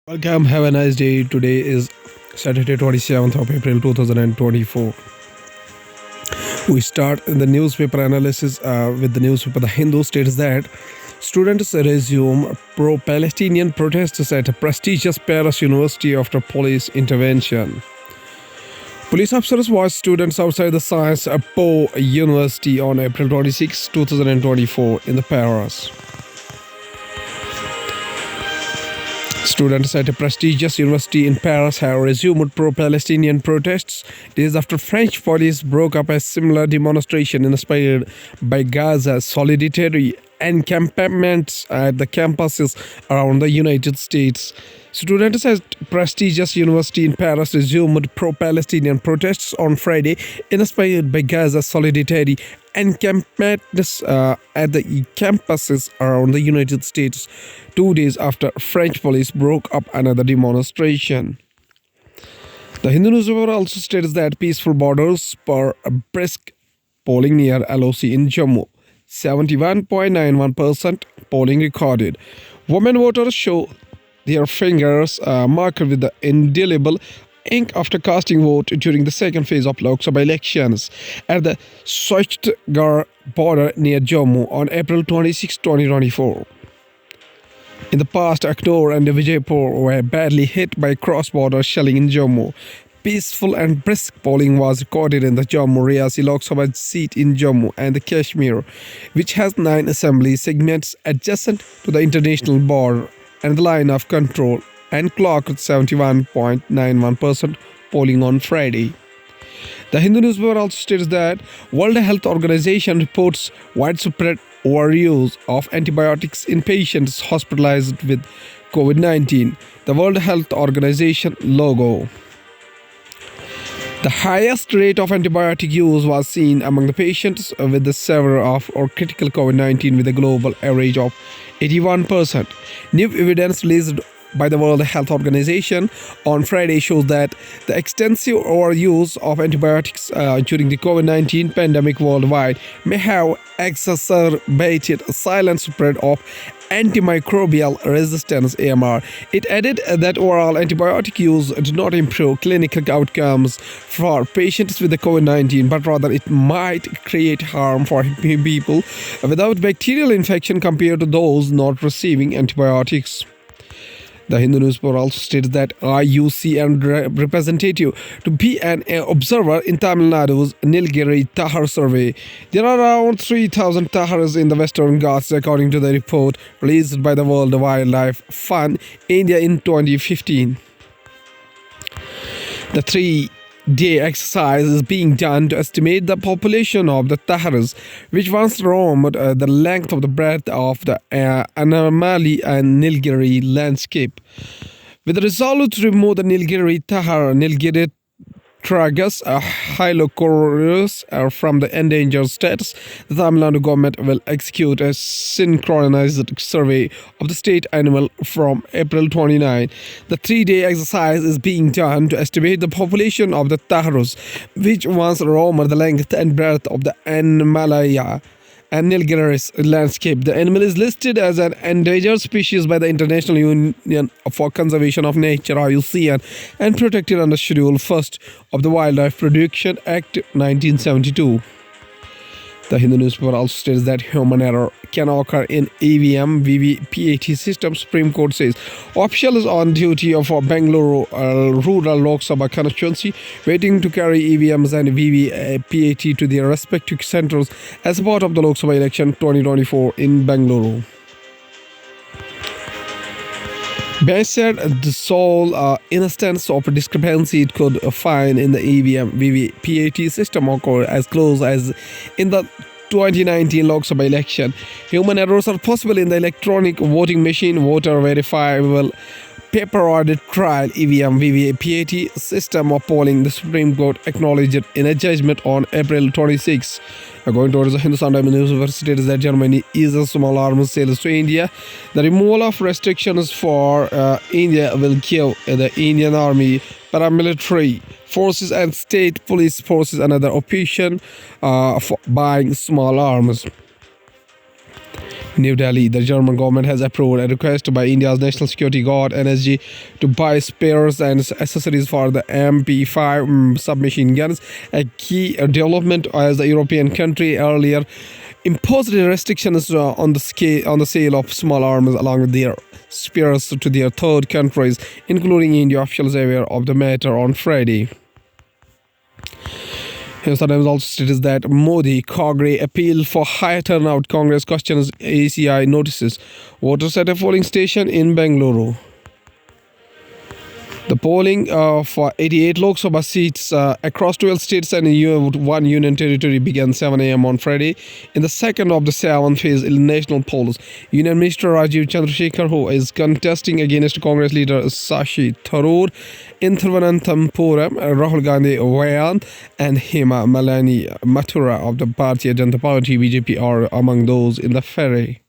Welcome, have a nice day. Today is Saturday, 27th of April 2024. We start in the newspaper analysis with the newspaper The Hindu states that students resume pro-Palestinian protests at a prestigious Paris university after police intervention. Police officers watched students outside the Sciences Po University on April 26, 2024 in the Paris. Students at a prestigious university in Paris have resumed pro-Palestinian protests days after French police broke up a similar demonstration inspired by Gaza's solidarity encampments at the campuses around the United States. Students at prestigious university in Paris resumed pro-Palestinian protests on Friday, inspired by Gaza's solidarity encampments at the campuses around the United States, 2 days after French police broke up another demonstration. The Hindu newspaper also states that peaceful borders spur a brisk polling near LOC in Jammu. 71.91% polling recorded. Women voters show their fingers marked with the indelible ink after casting vote during the second phase of Lok Sabha elections at the Sochgar border near Jammu on April 26, 2024. In the past, Aknor and Vijaypur were badly hit by cross-border shelling in Jammu. Peaceful and brisk polling was recorded in the Jammu-Reasi Lok Sabha seat in Jammu and the Kashmir, which has 9 assembly segments adjacent to the international border and the line of control, and clocked 71.91% polling on Friday. The Hindu newspaper also states that World Health Organization reports widespread overuse of antibiotics in patients hospitalized with COVID-19. The World Health Organization logo. The highest rate of antibiotic use was seen among the patients with the severe or critical COVID-19 with a global average of 81%. New evidence released by the World Health Organization on Friday shows that the extensive overuse of antibiotics during the COVID-19 pandemic worldwide may have exacerbated a silent spread of antimicrobial resistance AMR. It added that oral antibiotic use did not improve clinical outcomes for patients with the COVID-19, but rather it might create harm for people without bacterial infection compared to those not receiving antibiotics. The Hindu newspaper also states that IUC and representative to be an observer in Tamil Nadu's Nilgiri Tahar survey. There are around 3,000 Tahars in the Western Ghats, according to the report released by the World Wildlife Fund India in 2015. The three-day exercise is being done to estimate the population of the Tahars, which once roamed the length of the breadth of the Anamali and Nilgiri landscape. With the resolve to remove the Nilgiri Tahar, Nilgiri tragus hylocoreus from the endangered status, the Tamil Nadu government will execute a synchronized survey of the state animal from April 29. The three-day exercise is being done to estimate the population of the Taharus, which once roamed the length and breadth of the Anmalaya and Nilgiris landscape. The animal is listed as an endangered species by the International Union for Conservation of Nature (IUCN) and protected under Schedule 1st of the Wildlife Protection Act 1972. The Hindu newspaper also states that human error can occur in EVM VVPAT system. Supreme Court says officials on duty for Bangalore Rural Lok Sabha constituency waiting to carry EVMs and VVPAT to their respective centers as part of the Lok Sabha election 2024 in Bangalore. Bench said the sole instance of discrepancy it could find in the EVM VVPAT system occurred as close as in the 2019 Lok Sabha election. Human errors are possible in the electronic voting machine, voter verifiable paper audit trial EVM VVPAT system of polling. The Supreme Court acknowledged it in a judgment on April 26. According to the Hindustan Times University, that Germany eases small arms sales to India. The removal of restrictions for India will give the Indian Army, paramilitary forces and state police forces another option for buying small arms. New Delhi, the German government has approved a request by India's National Security Guard (NSG) to buy spares and accessories for the MP5 submachine guns, a key development as the European country earlier imposed restrictions on the sale of small arms along with their spares to their third countries, including India. Officials aware of the matter on Friday. Hindustan Times also states that Modi Kagre appeal for higher turnout. Congress questions ACI notices voters at a polling station in Bengaluru. The polling for 88 Lok Sabha seats across 12 states and one union territory began 7 a.m. on Friday in the second of the seventh phase national polls. Union Minister Rajiv Chandrasekhar, who is contesting against Congress leader Shashi Tharoor in Thiruvananthapuram, Rahul Gandhi Wayan, and Hema Malani Mathura of the Bharatiya Janata Party (BJP) are among those in the fray.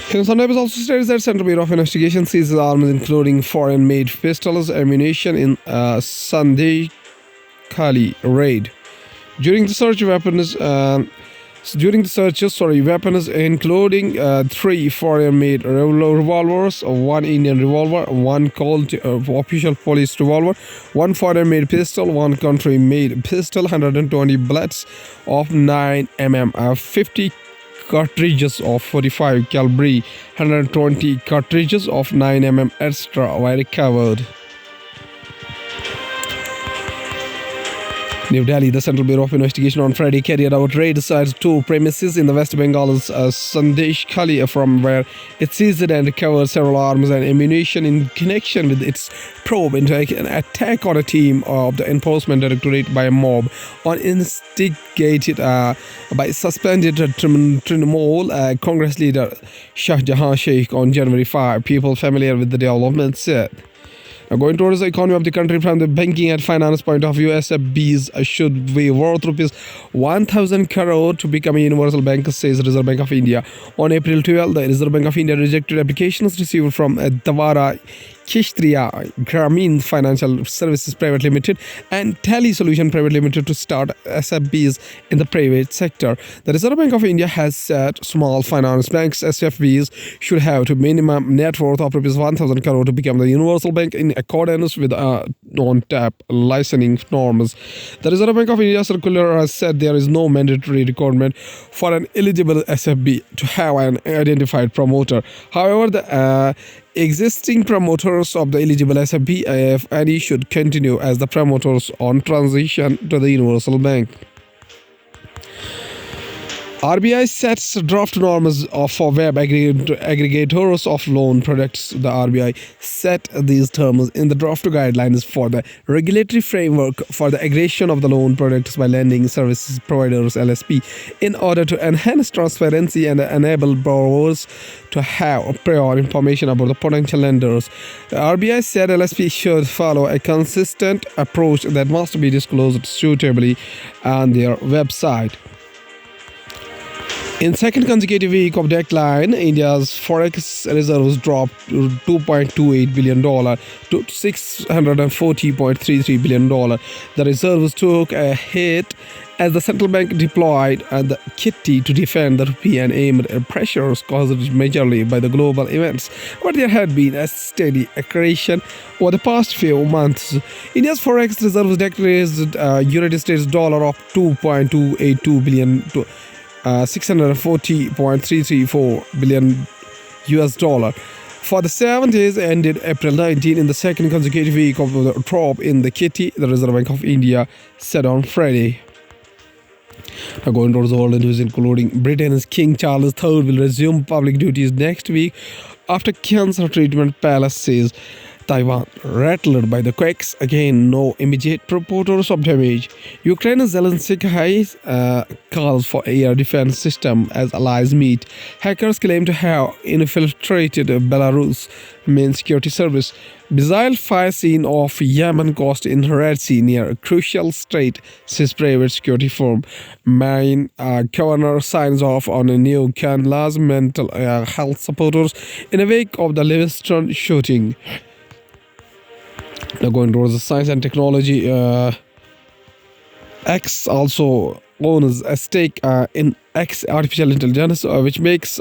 Hindustan Times also states that Central Bureau of Investigation seizes arms including foreign-made pistols, ammunition in Sandeshkhali raid. During the searches, weapons including 3 foreign-made revolvers, 1 Indian revolver, 1 Colt official police revolver, 1 foreign-made pistol, 1 country-made pistol, 120 bullets of 9 mm, 50 cartridges of 45 caliber, 120 cartridges of 9 mm extra were recovered. New Delhi, the Central Bureau of Investigation on Friday carried out raids at 2 premises in the West Bengal's Sandeshkhali, from where it seized and recovered several arms and ammunition in connection with its probe into an attack on a team of the Enforcement Directorate by a mob instigated by suspended Trinamool Congress leader Shahjahan Sheikh on January 5. People familiar with the development said. Now, going towards the economy of the country from the banking and finance point of view, SFBs should be worth rupees 1,000 crore to become a universal bank, says Reserve Bank of India. On April 12, the Reserve Bank of India rejected applications received from Dawara Kishtriya Grameen Financial Services Private Limited and Tally Solution Private Limited to start SFBs in the private sector. The Reserve Bank of India has said small finance banks (SFBs) should have to minimum net worth of rupees 1,000 crore to become the universal bank in accordance with non-tap licensing norms. The Reserve Bank of India circular has said there is no mandatory requirement for an eligible SFB to have an identified promoter. However, the existing promoters of the eligible SFB, if any, should continue as the promoters on transition to the universal bank. RBI sets draft norms for web aggregators of loan products. The RBI set these terms in the draft guidelines for the regulatory framework for the aggregation of the loan products by lending services providers (LSP) in order to enhance transparency and enable borrowers to have prior information about the potential lenders. The RBI said LSP should follow a consistent approach that must be disclosed suitably on their website. In second consecutive week of decline, India's forex reserves dropped to $2.28 billion to $640.33 billion. The reserves took a hit as the central bank deployed the kitty to defend the rupee and aimed at pressures caused majorly by the global events. But there had been a steady accretion over the past few months. India's forex reserves decreased United States dollar of $2.282 billion to $640.334 billion US dollar. For the 7 days ended April 19, in the second consecutive week of the drop in the kitty, the Reserve Bank of India said on Friday. Now, going towards the world news, including Britain's King Charles III will resume public duties next week after cancer treatment. Palace says Taiwan rattled by the quakes. Again, no immediate reports of damage. Ukraine's Zelensky calls for air defense system as allies meet. Hackers claim to have infiltrated Belarus main security service. Missile fire scene off Yemen coast in Red Sea near a crucial strait, says private security firm. Marine governor signs off on a new Canada's mental health supporters in a wake of the Livingston shooting. Now, going towards the science and technology, X also owns a stake in X artificial intelligence, which makes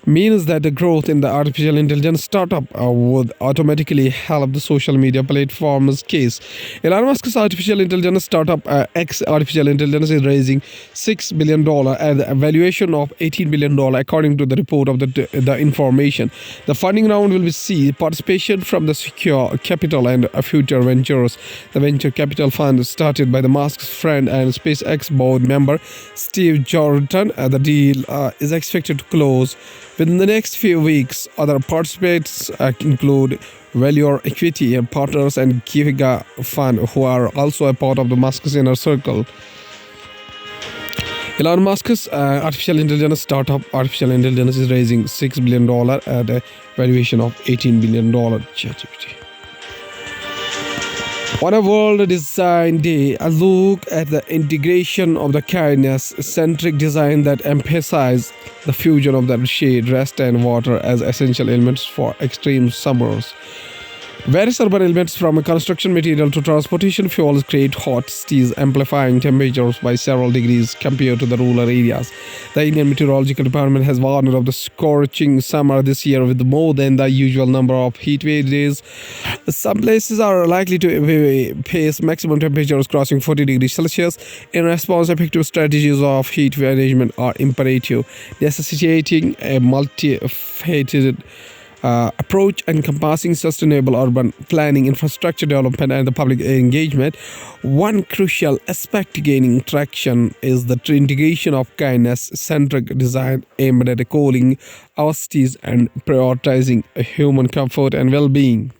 means that the growth in the artificial intelligence startup would automatically help the social media platform's case. Elon Musk's artificial intelligence startup X Artificial Intelligence is raising $6 billion at the valuation of $18 billion, according to the report of the information. The funding round will see participation from the Secure Capital and Future Ventures, the venture capital fund started by the Musk's friend and SpaceX board member Steve Jordan. The deal is expected to close within the next few weeks. Other participants include Valor Equity and Partners and Giga Fund, who are also a part of the Musk's inner circle. Elon Musk's artificial intelligence startup Artificial Intelligence is raising $6 billion at a valuation of $18 billion. ChatGPT. On a World Design Day, a look at the integration of the kindness-centric design that emphasizes the fusion of the shade, rest, and water as essential elements for extreme summers. Various urban elements from construction material to transportation fuels create hot cities, amplifying temperatures by several degrees compared to the rural areas. The Indian Meteorological Department has warned of the scorching summer this year with more than the usual number of heat wave days. Some places are likely to face maximum temperatures crossing 40 degrees Celsius. In response, effective strategies of heat management are imperative, necessitating a multifaceted approach encompassing sustainable urban planning, infrastructure development, and the public engagement. One crucial aspect gaining traction is the integration of kindness-centric design aimed at cooling our cities and prioritizing human comfort and well-being.